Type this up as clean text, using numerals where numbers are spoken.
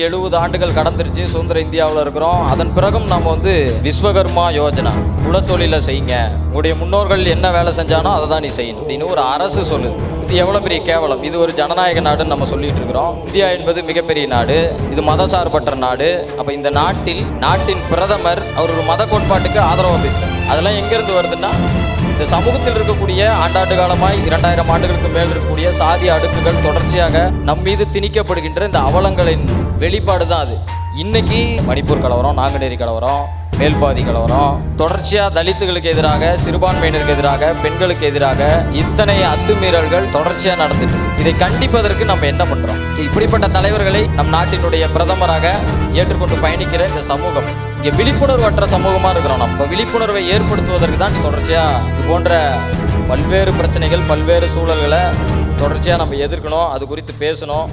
70 ஆண்டுகள் கடந்துருச்சு, சுதந்திர இந்தியாவில் இருக்கிறோம். அதன் பிறகும் நம்ம விஸ்வகர்மா யோஜனா, குலத்தொழிலை செய்யுங்க, உங்களுடைய முன்னோர்கள் என்ன வேலை செஞ்சானோ அதை தான் நீ செய்யணும் அப்படின்னு ஒரு அரசு சொல்லுது. இது எவ்வளோ பெரிய கேவலம். இது ஒரு ஜனநாயக நாடுன்னு நம்ம சொல்லிட்டு இருக்கிறோம். இந்தியா என்பது மிகப்பெரிய நாடு, இது மதசார்பற்ற நாடு. அப்போ இந்த நாட்டின் பிரதமர் அவர் ஒரு மத கோட்பாட்டுக்கு ஆதரவாக பேசுகிறார். அதெல்லாம் எங்கேருந்து வருதுன்னா, இந்த சமூகத்தில் இருக்கக்கூடிய ஆண்டாண்டு காலமாய் 2000 ஆண்டுகளுக்கு மேல் இருக்கக்கூடிய சாதி அடுக்குகள் தொடர்ச்சியாக நம் மீது திணிக்கப்படுகின்ற இந்த அவலங்களின் வெளிப்பாடு தான் அது. இன்னைக்கு மணிப்பூர் கலவரம், நாங்குநேரி கலவரம், மேல்பாதி கலவரம், தொடர்ச்சியாக தலித்துகளுக்கு எதிராக, சிறுபான்மையினருக்கு எதிராக, பெண்களுக்கு எதிராக இத்தனை அத்துமீறல்கள் தொடர்ச்சியாக நடந்துட்டு. இதை கண்டிப்பதற்கு நம்ம என்ன பண்றோம்? இப்படிப்பட்ட தலைவர்களை நம் நாட்டினுடைய பிரதமராக ஏற்றுக்கொண்டு பயணிக்கிற இந்த சமூகம் இங்கே விழிப்புணர்வற்ற சமூகமாக இருக்கிறோம். நம்ம விழிப்புணர்வை ஏற்படுத்துவதற்கு தான் தொடர்ச்சியாக இது போன்ற பல்வேறு பிரச்சனைகள், பல்வேறு சூழல்களை தொடர்ச்சியாக நம்ம எதிர்க்கணும், அது குறித்து பேசணும்.